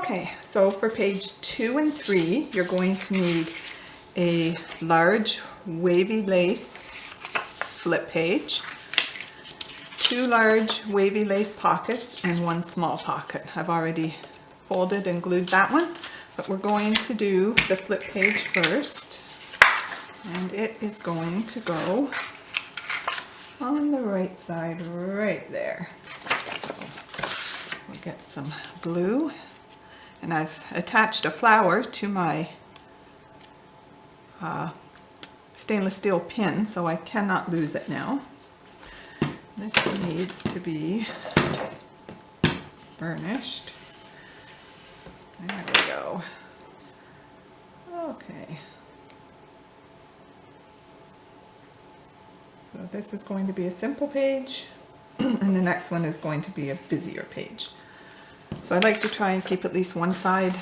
Okay, so for page 2 and 3, you're going to need a large wavy lace flip page, 2 large wavy lace pockets, and 1 small pocket. I've already folded and glued that one, but we're going to do the flip page first, and it is going to go on the right side right there. So we'll get some glue, and I've attached a flower to my stainless steel pin, so I cannot lose it now. This needs to be burnished. There we go. Okay. So this is going to be a simple page, and the next one is going to be a busier page. So I like to try and keep at least one side,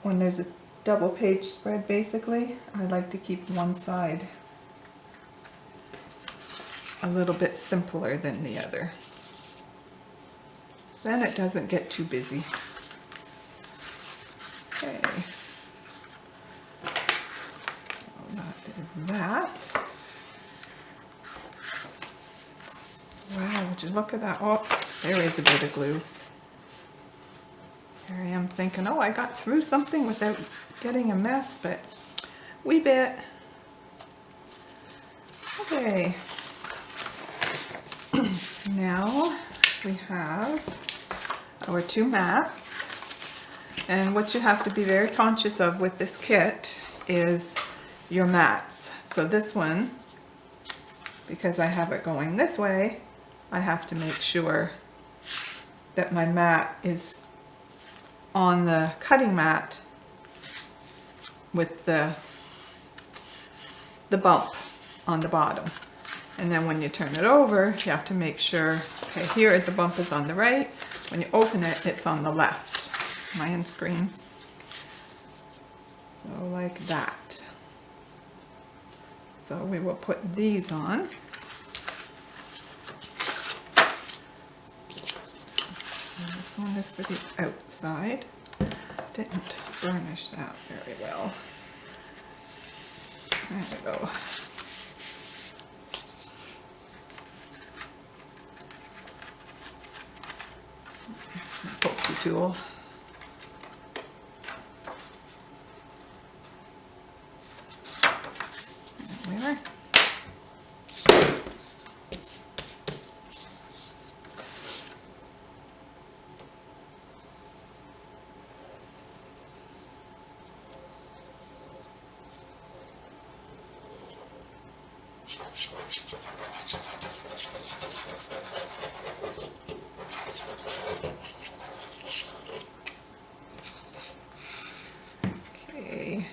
when there's a double page spread basically, I like to keep one side a little bit simpler than the other. Then it doesn't get too busy. Okay. So that is that. Wow, would you look at that? Oh, there is a bit of glue. Here I am thinking, oh, I got through something without getting a mess, but wee bit. Okay. Now we have our 2 mats, and what you have to be very conscious of with this kit is your mats. So this one, because I have it going this way, I have to make sure that my mat is on the cutting mat with the bump on the bottom. And then when you turn it over, you have to make sure, okay, here the bump is on the right. When you open it, it's on the left. Am I in screen? So like that. So we will put these on. And this one is for the outside. Didn't burnish that very well. There we go. Pokey tool. There we are. Okay,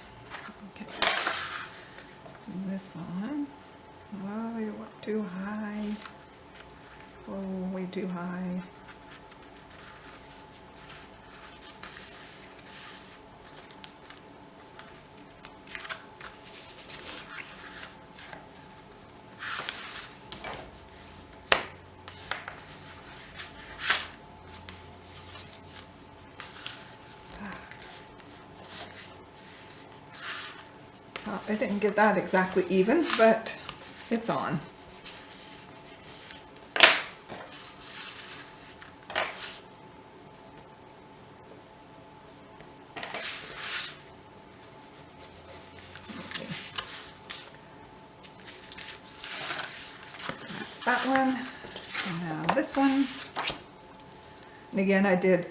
get this on. Oh, you went too high. Oh, way too high. I didn't get that exactly even, but it's on. Okay. So that's that one. And now this one. And again, I did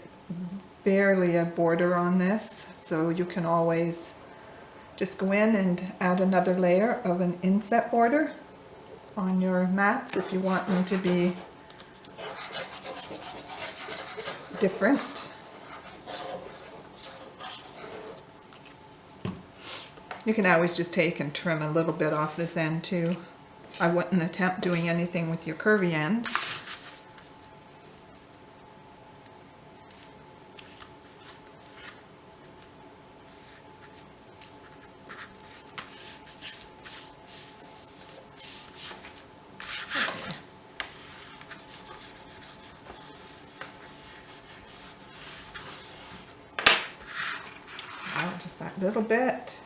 barely a border on this, so you can always just go in and add another layer of an inset border on your mats if you want them to be different. You can always just take and trim a little bit off this end too. I wouldn't attempt doing anything with your curvy end. that little bit.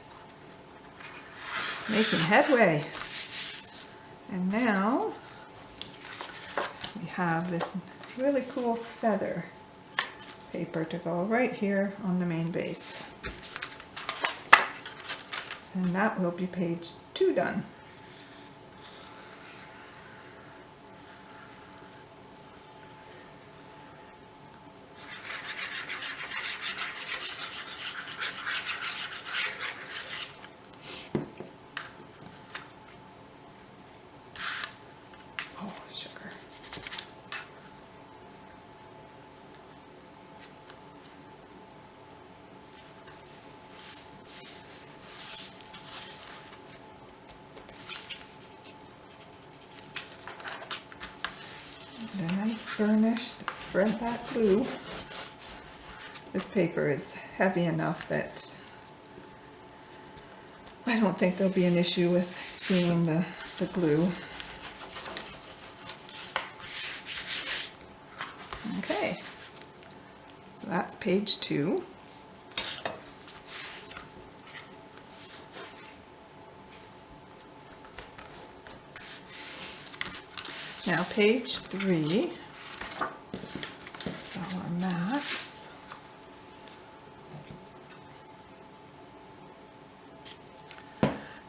Making headway. And now we have this really cool feather paper to go right here on the main base. And that will be page 2 done. Oh, sugar. And a nice burnish to spread that glue. This paper is heavy enough that I don't think there'll be an issue with seeing the glue. Okay, so that's page 2. Now page 3, so our mats.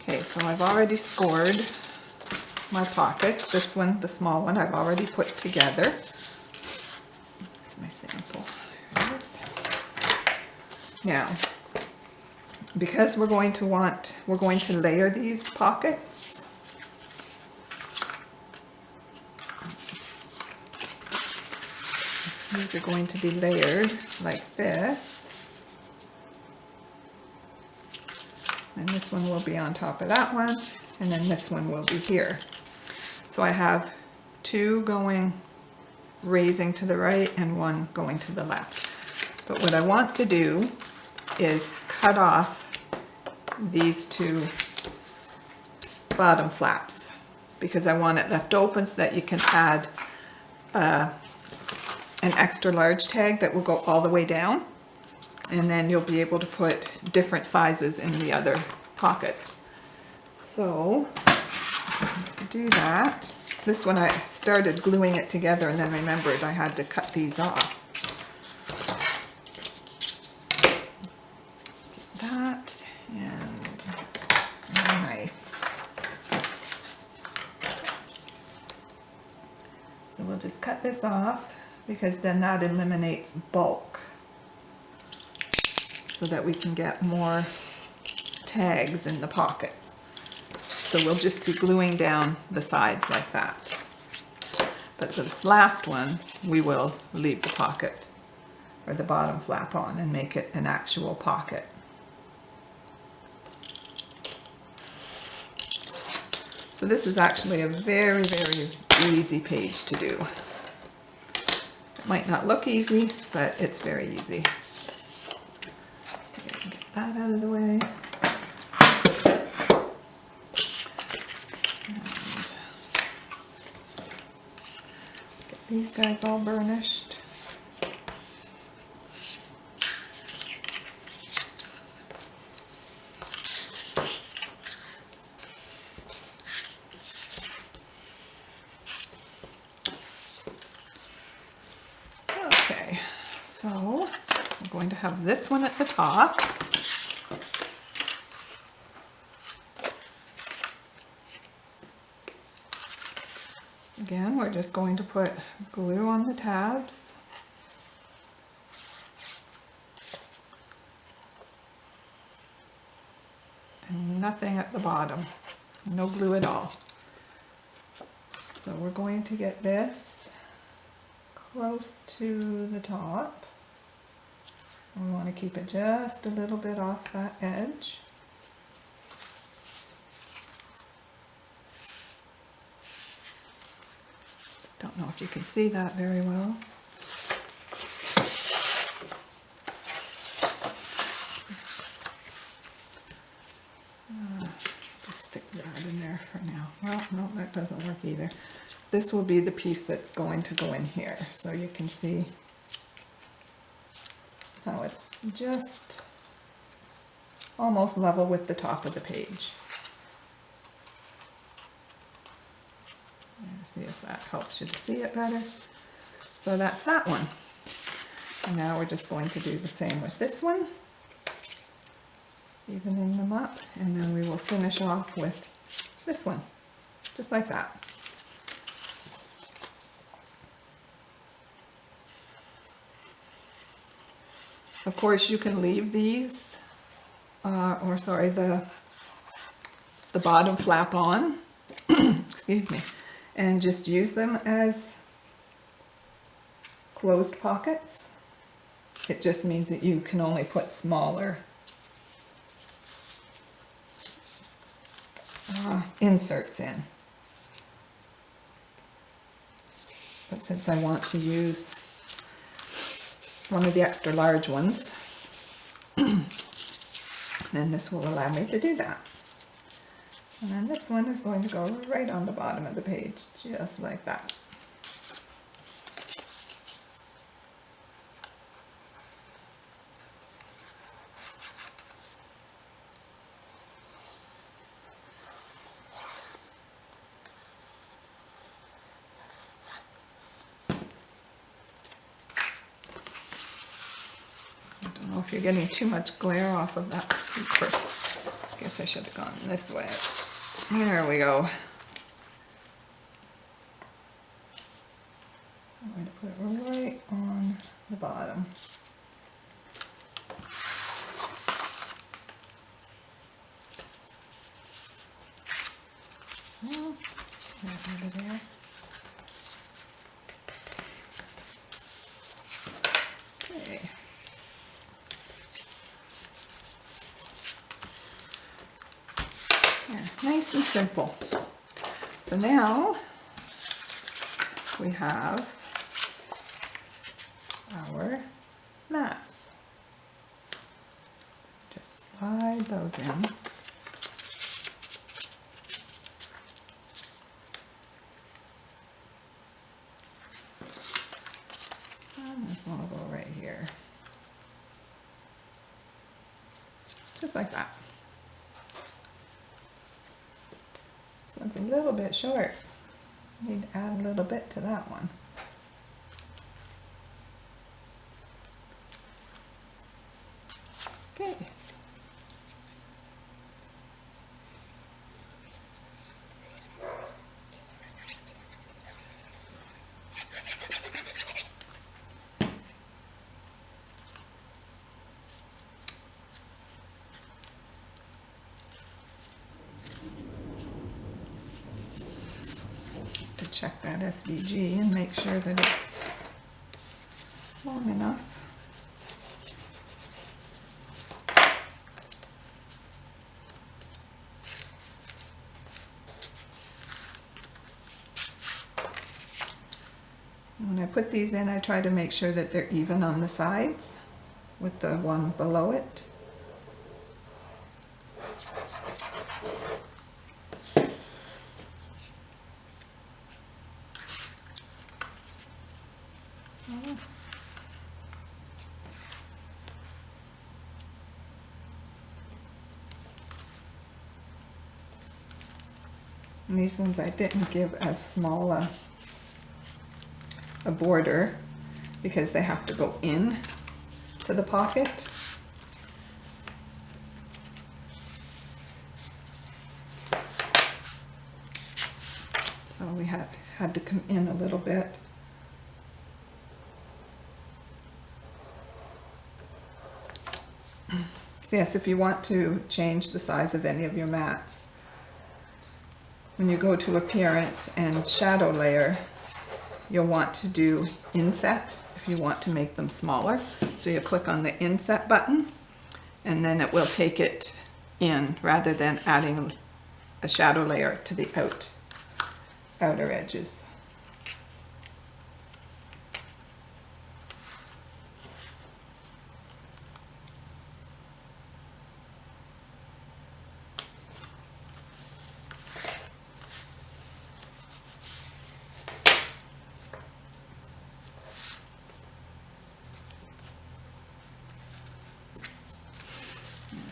Okay, so I've already scored my pockets. This one, the small one, I've already put together. Here's my sample. There it is. Now, because we're going to layer these pockets. These are going to be layered like this. And this one will be on top of that one, and then this one will be here. So I have 2 going raising to the right and 1 going to the left. But what I want to do is cut off these 2 bottom flaps because I want it left open so that you can add an extra large tag that will go all the way down, and then you'll be able to put different sizes in the other pockets. So to do that, this one I started gluing it together and then remembered I had to cut these off. That and some knife. So we'll just cut this off, because then that eliminates bulk so that we can get more tags in the pockets. So we'll just be gluing down the sides like that. But the last one, we will leave the pocket or the bottom flap on and make it an actual pocket. So this is actually a very, very easy page to do. Might not look easy, but it's very easy. Okay, get that out of the way. And get these guys all burnished. Okay, so I'm going to have this one at the top. Again, we're just going to put glue on the tabs. And nothing at the bottom, no glue at all. So we're going to get this close to the top. We want to keep it just a little bit off that edge. Don't know if you can see that very well. Just stick that in there for now. Well, no, that doesn't work either. This will be the piece that's going to go in here, so you can see how it's just almost level with the top of the page. See if that helps you to see it better. So that's that one. And now we're just going to do the same with this one, evening them up, and then we will finish off with this one, just like that. Of course, you can leave these, the bottom flap on, excuse me, and just use them as closed pockets. It just means that you can only put smaller inserts in. But since I want to use one of the extra large ones, then this will allow me to do that. And then this one is going to go right on the bottom of the page, just like that. I don't know if you're getting too much glare off of that paper. I guess I should have gone this way. There we go. I'm going to put it right on the bottom. Right over there. Okay. Nice and simple. So now we have our mats. Just slide those in. And this one will go right here. Just like that. This one's a little bit short. Need to add a little bit to that one. Okay. Check that SVG and make sure that it's long enough. When I put these in, I try to make sure that they're even on the sides with the one below it. And these ones I didn't give as small a border because they have to go in to the pocket. So we had to come in a little bit. So yes, if you want to change the size of any of your mats, when you go to Appearance and Shadow Layer, you'll want to do Inset if you want to make them smaller. So you click on the Inset button, and then it will take it in rather than adding a shadow layer to the outer edges.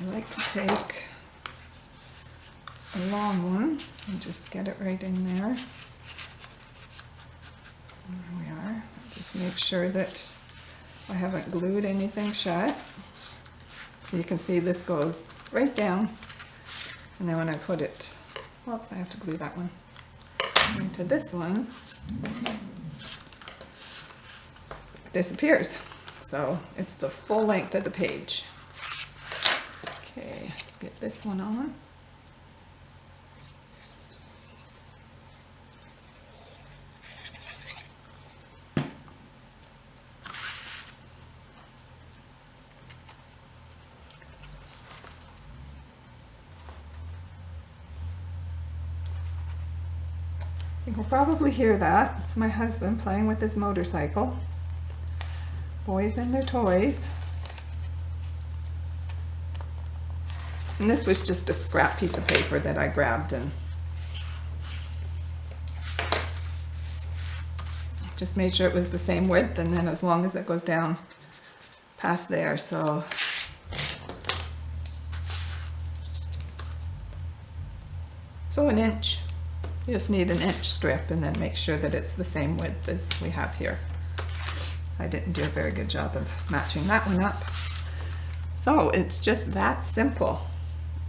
I like like to take a long one and just get it right in there. There we are. Just make sure that I haven't glued anything shut. So you can see this goes right down, and then when I put it, whoops, I have to glue that one into this one, it disappears. So it's the full length of the page. Okay, let's get this one on. You will probably hear that. It's my husband playing with his motorcycle. Boys and their toys. And this was just a scrap piece of paper that I grabbed and just made sure it was the same width, and then as long as it goes down past there, so an inch. You just need an inch strip and then make sure that it's the same width as we have here. I didn't do a very good job of matching that one up. So it's just that simple.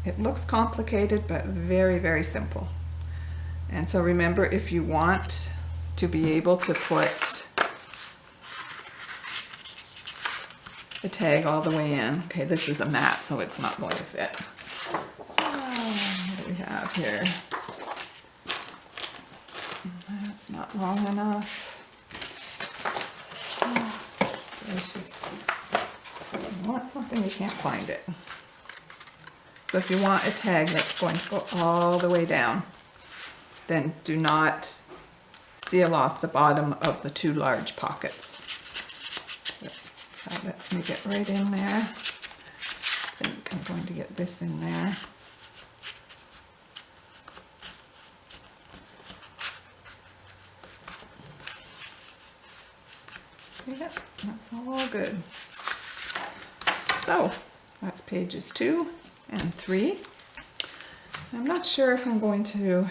It looks complicated, but very, very simple. And so remember, if you want to be able to put the tag all the way in, okay, this is a mat, so it's not going to fit. What do we have here? That's not long enough. You want something, you can't find it. So if you want a tag that's going to go all the way down, then do not seal off the bottom of the two large pockets. That lets me get right in there. I think I'm going to get this in there. Yep, that's all good. So that's pages 2 and 3. I'm not sure if I'm going to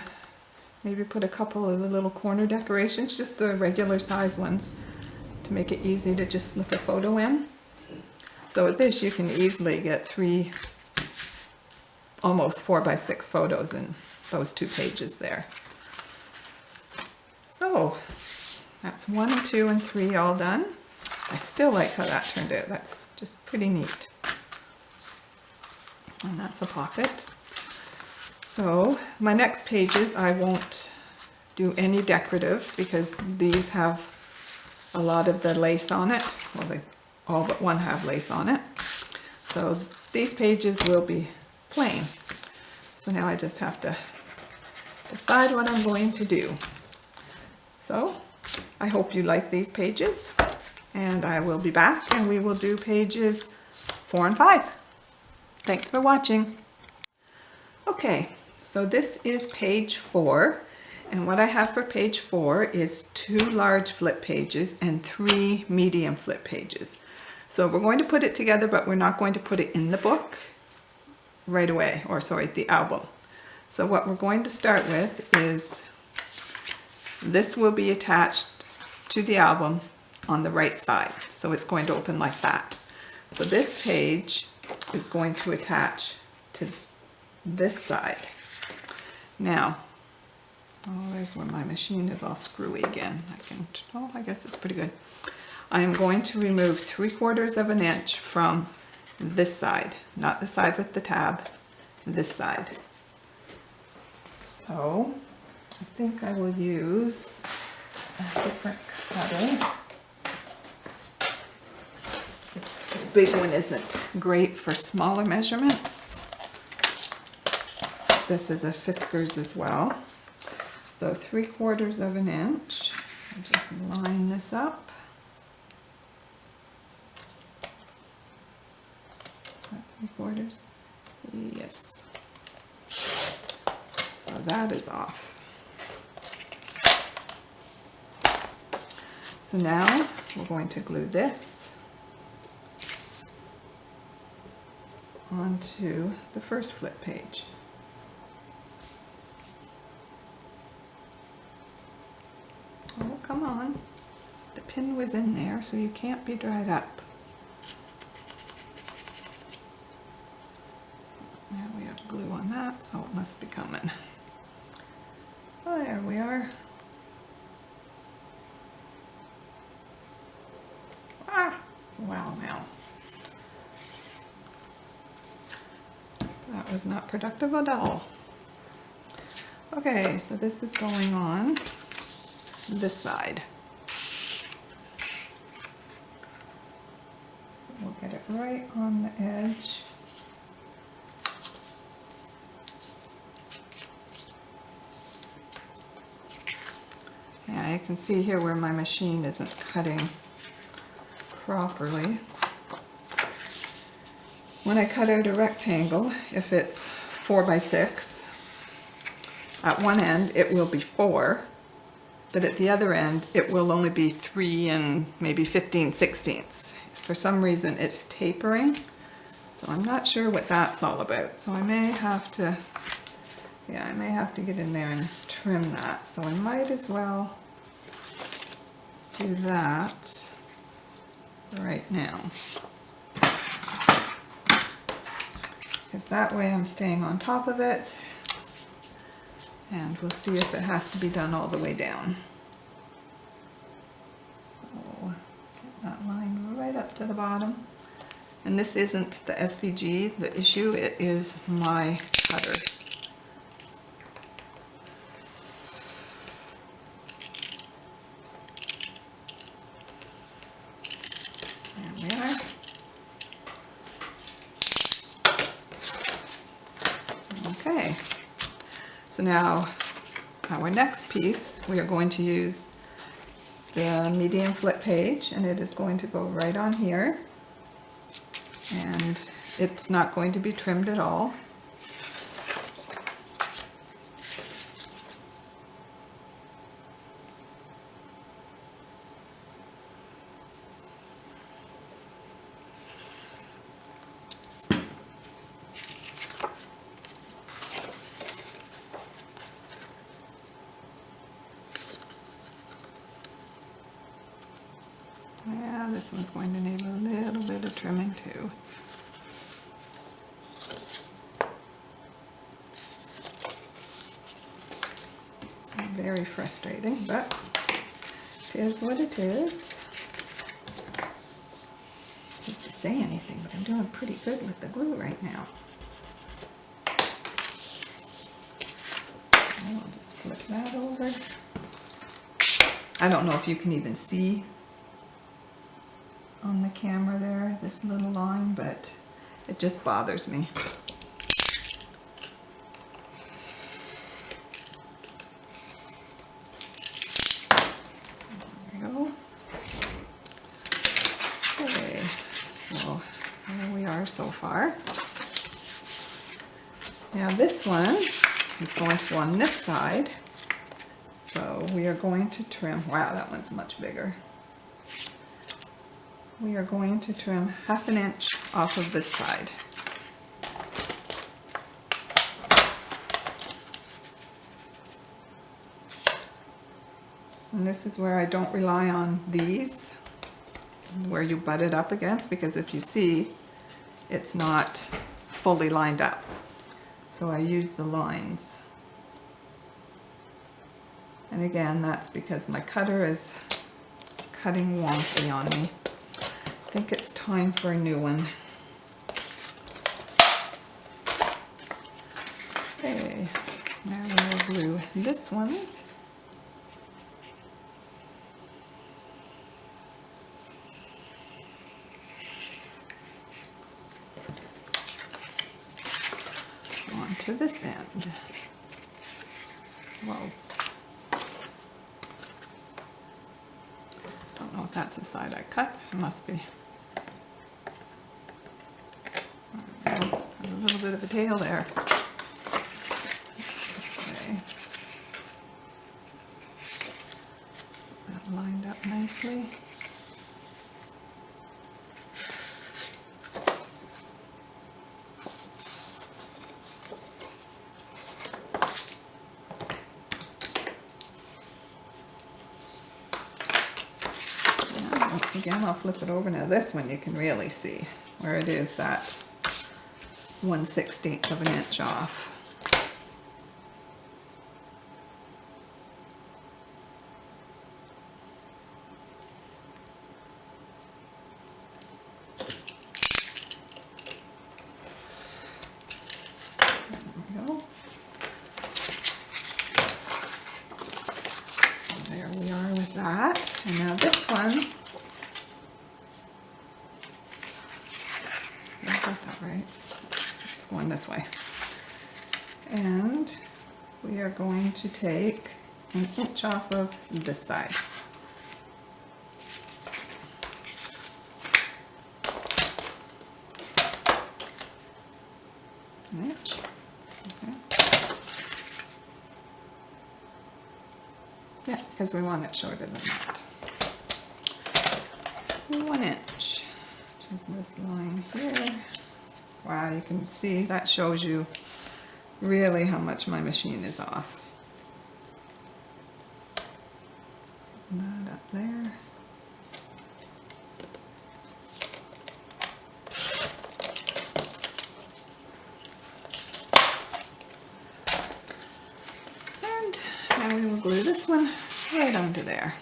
maybe put a couple of the little corner decorations, just the regular size ones, to make it easy to just slip a photo in. So with this you can easily get 3 almost 4x6 photos in those 2 pages there. So that's 1, 2, and 3 all done. I still like how that turned out. That's just pretty neat. And that's a pocket. So my next pages I won't do any decorative because these have a lot of the lace on it. Well, they all but one have lace on it. So these pages will be plain. So now I just have to decide what I'm going to do. So I hope you like these pages, and I will be back and we will do pages 4 and 5. Thanks for watching. Okay, so this is page 4, and what I have for page 4 is 2 large flip pages and 3 medium flip pages. So we're going to put it together, but we're not going to put it in the book right away, or sorry, the album. So what we're going to start with is this will be attached to the album on the right side. So it's going to open like that. So this page is going to attach to this side. Now, oh, there's where my machine is all screwy again. I guess it's pretty good. I am going to remove 3/4 of an inch from this side, not the side with the tab, this side. So I think I will use a different cutter. The big one isn't great for smaller measurements. This is a Fiskars as well. So 3/4 of an inch. I'll just line this up. Is that 3/4? Yes. So that is off. So now we're going to glue this onto the first flip page. Oh, come on. The pin was in there, so you can't be dried up. Now we have glue on that, so it must be coming. Oh, there we are. Ah, wow, now. That was not productive at all. Okay, so this is going on this side. We'll get it right on the edge. Yeah, you can see here where my machine isn't cutting properly. When I cut out a rectangle, if it's 4 by 6, at one end it will be 4, but at the other end it will only be 3 and maybe 15/16. For some reason it's tapering, so I'm not sure what that's all about. So I may have to, yeah, I may have to get in there and trim that. So I might as well do that right now, because that way I'm staying on top of it, and we'll see if it has to be done all the way down. So get that line right up to the bottom. And this isn't the SVG, the issue, it is my cutter. There we are. Okay, so now our next piece, we are going to use the medium flip page, and it is going to go right on here, and it's not going to be trimmed at all. Yeah, this one's going to need a little bit of trimming too. Very frustrating, but it is what it is. I hate to say anything, but I'm doing pretty good with the glue right now. I'll just flip that over. I don't know if you can even see on the camera there, this little line, but it just bothers me. There we go. Okay, so there we are so far. Now this one is going to go on this side, so we are going to trim, wow, that one's much bigger. We are going to trim 1/2 inch off of this side. And this is where I don't rely on these, where you butt it up against, because if you see, it's not fully lined up. So I use the lines. And again, that's because my cutter is cutting wonky on me. I think it's time for a new one. Okay, now we'll glue this one. Onto this end. Whoa. Don't know if that's the side I cut. It must be. There's a little bit of a tail there. This way. That lined up nicely. this again. I'll flip it over. Now this one you can really see where it is that 1/16 of an inch off. That. And now this one, I got that right. It's going this way. And we are going to take an inch off of this side. An inch. Okay. Yeah, because we want it shorter than that. 1 inch, which is this line here. Wow, you can see that shows you really how much my machine is off. That up there. Now we will glue this one right onto there.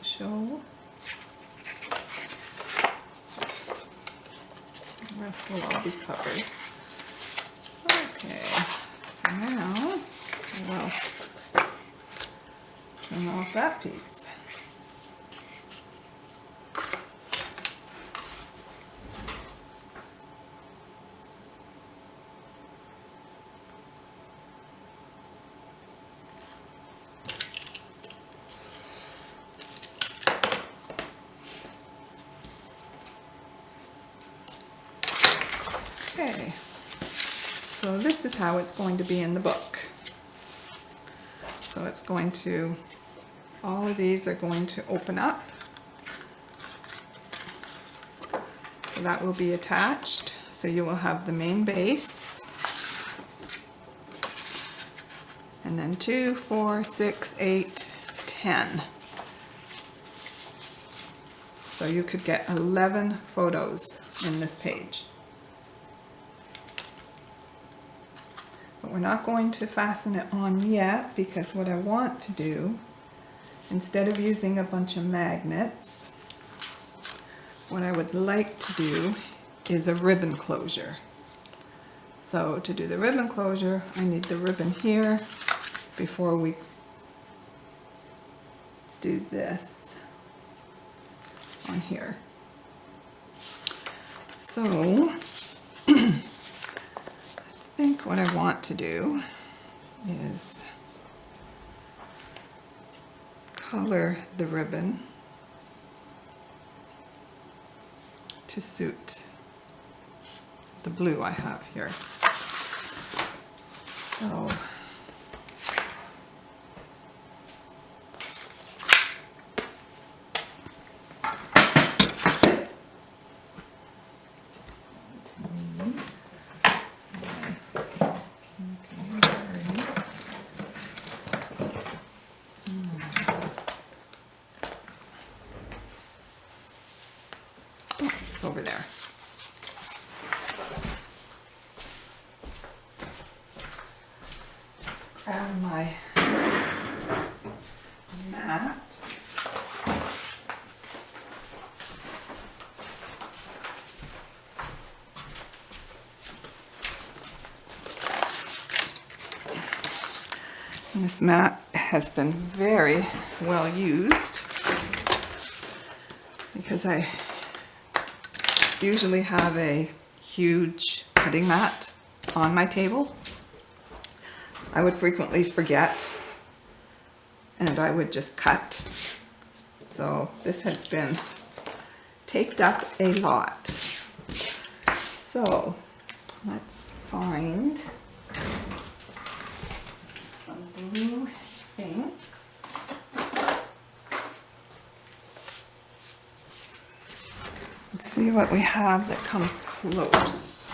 Show. The rest will all be covered. Okay, so now I will trim off that piece. Okay, so this is how it's going to be in the book. So it's going to, all of these are going to open up. So that will be attached. So you will have the main base. And then 2, 4, 6, 8, 10. So you could get 11 photos in this page. But we're not going to fasten it on yet, because what I want to do, instead of using a bunch of magnets, what I would like to do is a ribbon closure. So to do the ribbon closure, I need the ribbon here before we do this on here. So I think what I want to do is color the ribbon to suit the blue I have here. So over there. Just grab my mat. And this mat has been very well used because I usually have a huge cutting mat on my table, I would frequently forget and I would just cut. So this has been taped up a lot. So let's find some blue inks. Let's see what we have that comes close.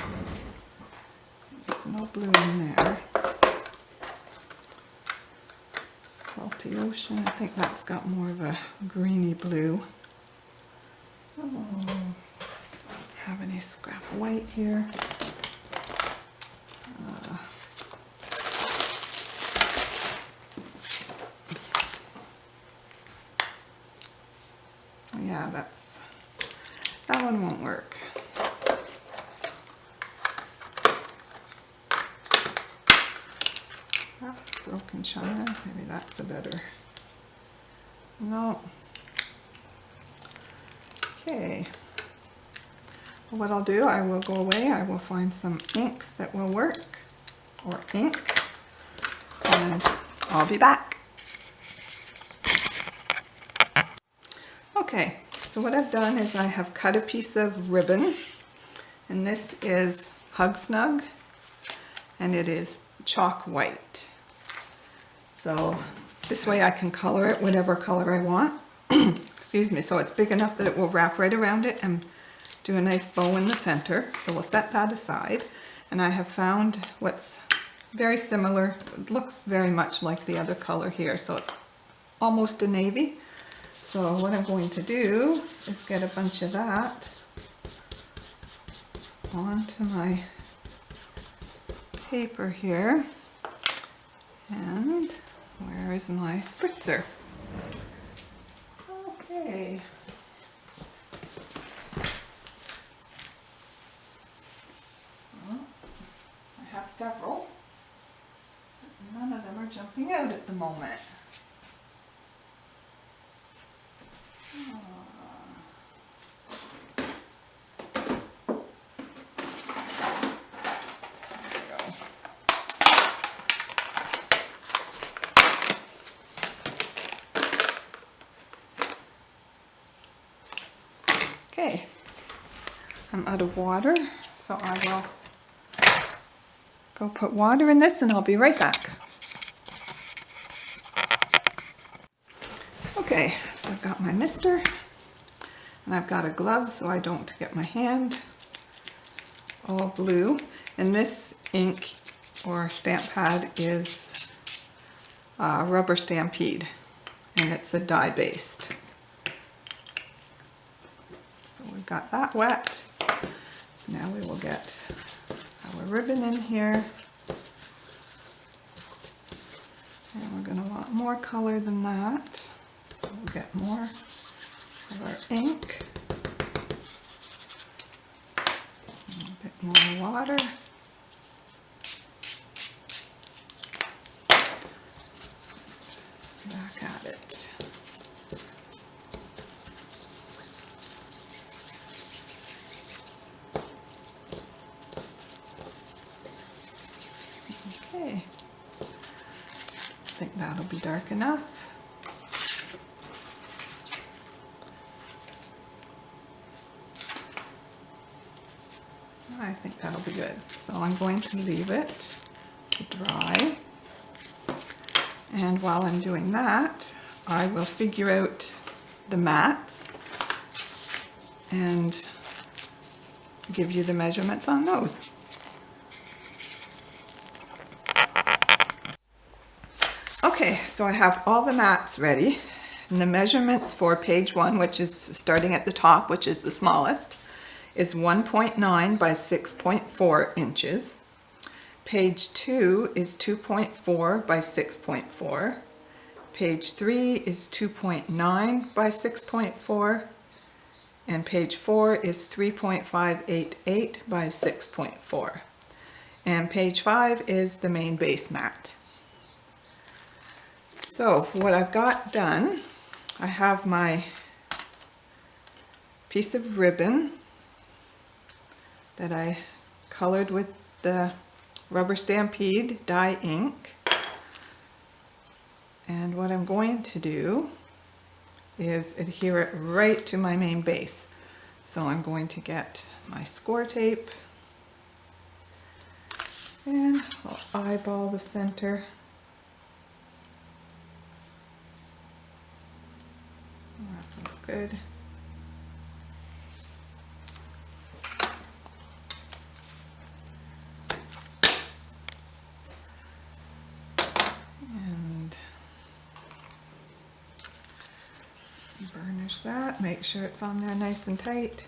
There's no blue in there. Salty Ocean, I think that's got more of a greeny blue. Oh, don't have any scrap white here. Yeah, that one won't work. Oh, broken china, maybe that's a better. No. Okay. Well, what I'll do, I will go away, I will find some inks that will work, or ink, and I'll be back. Okay, so what I've done is I have cut a piece of ribbon, and this is Hug Snug, and it is chalk white. So this way I can color it whatever color I want. Excuse me, so it's big enough that it will wrap right around it and do a nice bow in the center. So we'll set that aside. And I have found what's very similar. It looks very much like the other color here, so it's almost a navy. So what I'm going to do is get a bunch of that onto my paper here. And where is my spritzer? Okay. Well, I have several, but none of them are jumping out at the moment. Okay, I'm out of water, so I will go put water in this and I'll be right back. Okay, so I've got my mister and I've got a glove so I don't get my hand all blue. And this ink or stamp pad is Rubber Stampede, and it's a dye based. So we've got that wet. So now we will get our ribbon in here. And we're going to want more color than that. So we'll get more of our ink. And a bit more water. Back at it. Okay, I think that'll be dark enough. I think that'll be good. So I'm going to leave it to dry. And while I'm doing that, I will figure out the mats and give you the measurements on those. Okay, so I have all the mats ready, and the measurements for page 1, which is starting at the top, which is the smallest, is 1.9 by 6.4 inches. Page 2 is 2.4 by 6.4. Page 3 is 2.9 by 6.4. And page 4 is 3.588 by 6.4. And page 5 is the main base mat. So what I've got done, I have my piece of ribbon that I colored with the Rubber Stampede dye ink. And what I'm going to do is adhere it right to my main base. So I'm going to get my score tape and I'll eyeball the center. Oh, that feels good. And burnish that, make sure it's on there nice and tight.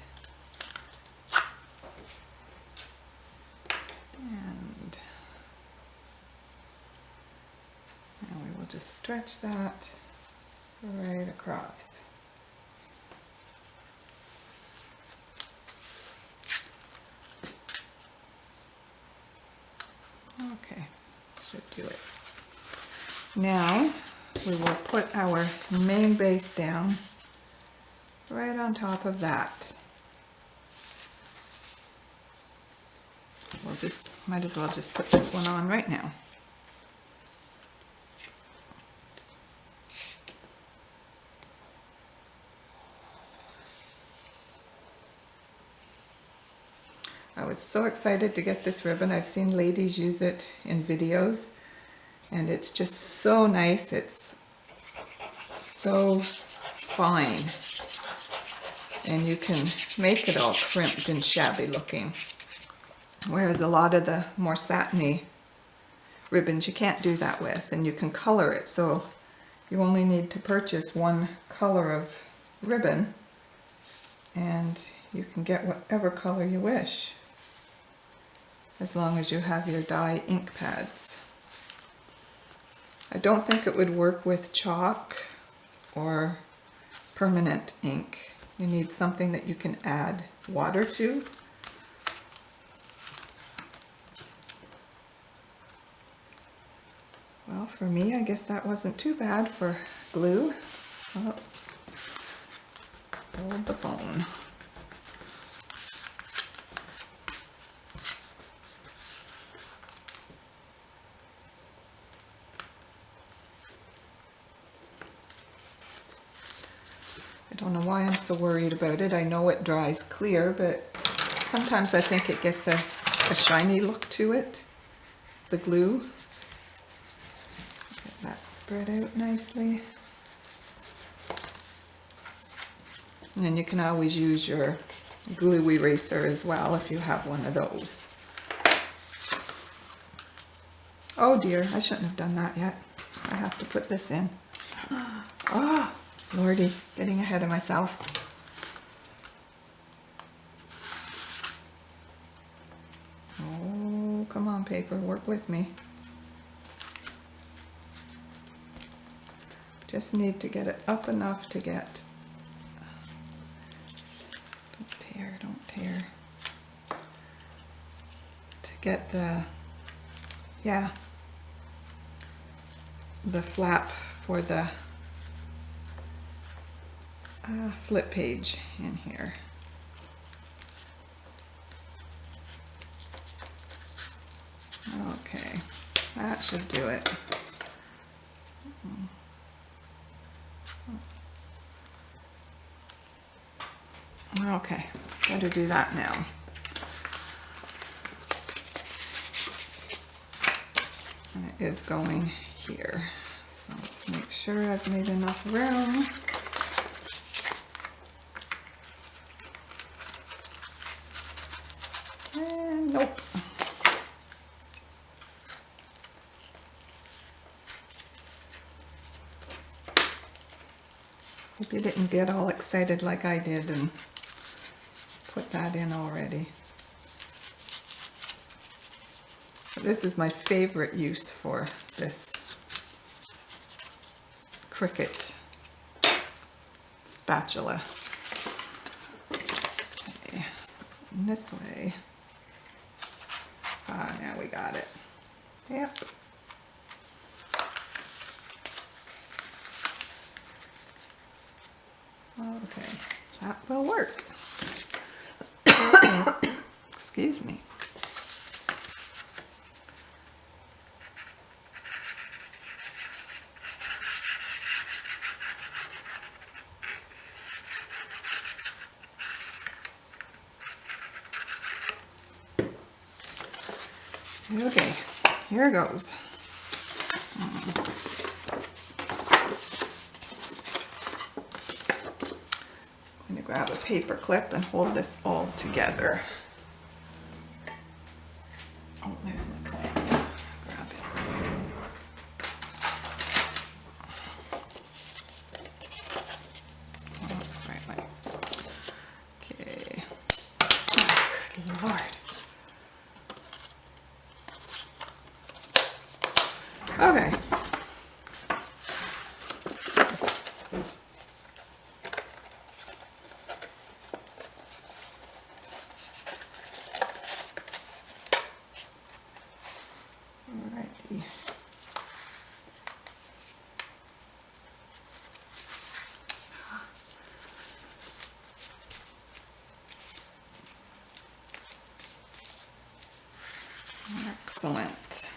And now we will just stretch that right across. Okay, should do it. Now we will put our main base down right on top of that. We'll just, might as well just put this one on right now. I was so excited to get this ribbon. I've seen ladies use it in videos and it's just so nice. It's so fine and you can make it all crimped and shabby looking. Whereas a lot of the more satiny ribbons you can't do that with, and you can color it, so you only need to purchase one color of ribbon and you can get whatever color you wish, as long as you have your dye ink pads. I don't think it would work with chalk or permanent ink. You need something that you can add water to. Well, for me, I guess that wasn't too bad for glue. Oh, hold the phone. I don't know why I'm so worried about it. I know it dries clear, but sometimes I think it gets a shiny look to it, the glue. Get that spread out nicely. And then you can always use your glue eraser as well if you have one of those. Oh dear, I shouldn't have done that yet. I have to put this in. Oh, Lordy, getting ahead of myself. Oh, come on paper, work with me. Just need to get it up enough to get, don't tear, to get the, yeah, the flap for the flip page in here. Okay, that should do it. Okay, gotta do that now. And it is going here. So let's make sure I've made enough room. And nope. Hope you didn't get all excited like I did and put that in already. This is my favorite use for this Cricut spatula. Okay, this way. Ah, now we got it. Yep. Okay, that will work. Excuse me. Okay, here goes. I'm going to grab a paper clip and hold this all together. Oh, there's my clamps. Grab it. Oh, that's right way. Okay. Good Lord. Okay. Alrighty. Excellent.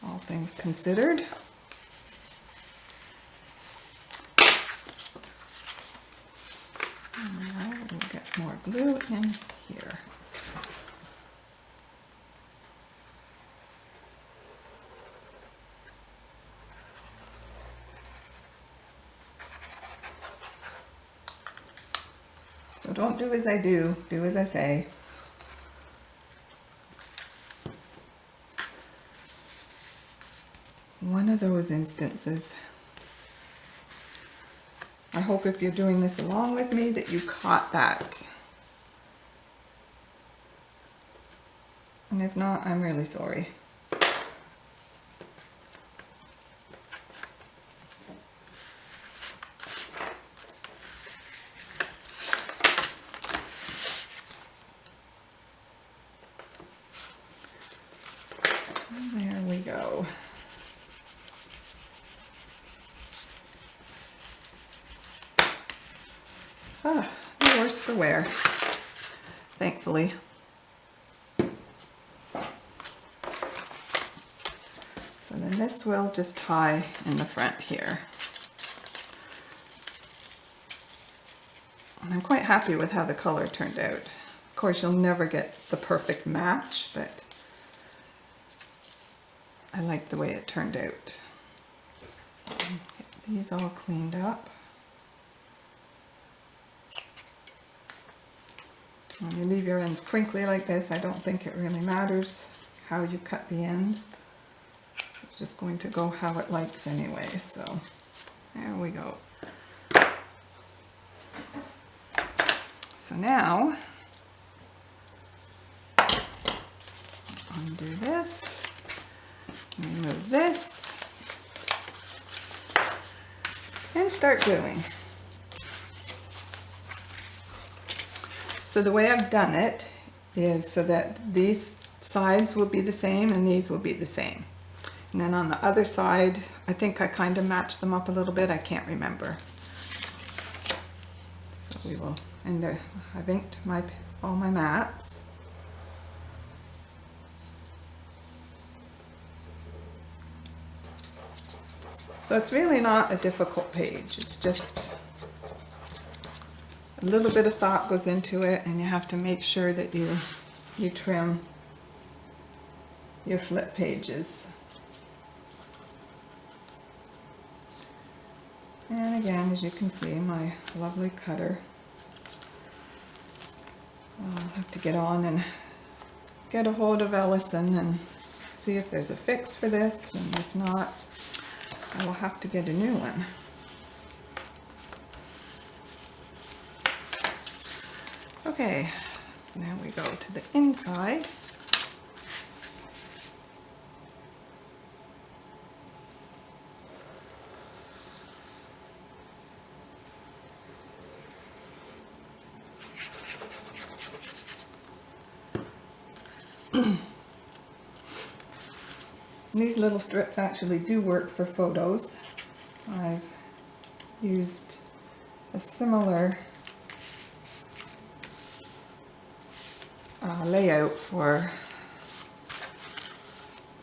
All things considered. Alright, we'll get more glue in here. So don't do as I do as I say. One of those instances. I hope if you're doing this along with me that you caught that. And if not, I'm really sorry. There we go. Ah, no worse for wear, thankfully. So then this will just tie in the front here. And I'm quite happy with how the color turned out. Of course, you'll never get the perfect match, but I like the way it turned out. Get these all cleaned up. When you leave your ends crinkly like this, I don't think it really matters how you cut the end. It's just going to go how it likes anyway, so there we go. So now, undo this, remove this, and start gluing. So the way I've done it is so that these sides will be the same and these will be the same. And then on the other side, I think I kind of matched them up a little bit. I can't remember. So we will, and there, I've inked all my mats. So it's really not a difficult page. It's just a little bit of thought goes into it, and you have to make sure that you trim your flip pages. And again, as you can see, my lovely cutter. I'll have to get on and get a hold of Ellison and see if there's a fix for this, and if not, I will have to get a new one. Okay, so now we go to the inside. These little strips actually do work for photos. I've used a similar layout for a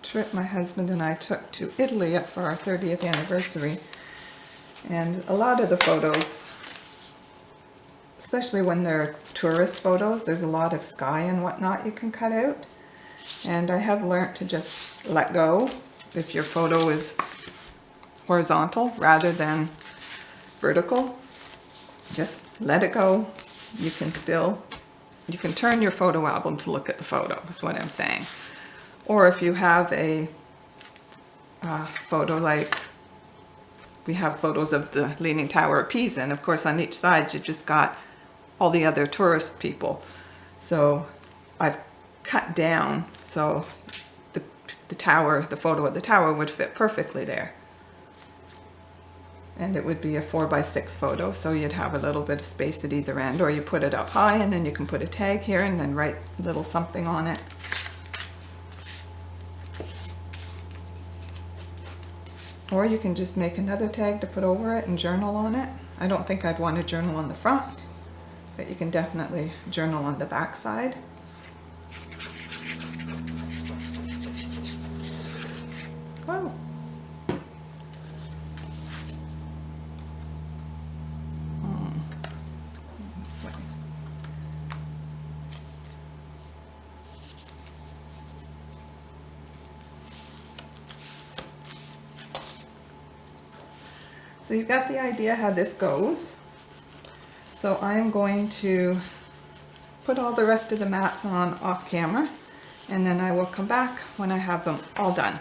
trip my husband and I took to Italy for our 30th anniversary. And a lot of the photos, especially when they're tourist photos, there's a lot of sky and whatnot you can cut out. And I have learned to just let go if your photo is horizontal rather than vertical. Just let it go. You can turn your photo album to look at the photo, is what I'm saying. Or if you have a photo like we have photos of the Leaning Tower of Pisa, and of course on each side you just got all the other tourist people. So I've cut down so the photo of the tower would fit perfectly there. And it would be a 4x6 photo, so you'd have a little bit of space at either end, or you put it up high and then you can put a tag here and then write a little something on it. Or you can just make another tag to put over it and journal on it. I don't think I'd want to journal on the front, but you can definitely journal on the back side. Whoa. This way. So you've got the idea how this goes. So I'm going to put all the rest of the mats on off camera, and then I will come back when I have them all done.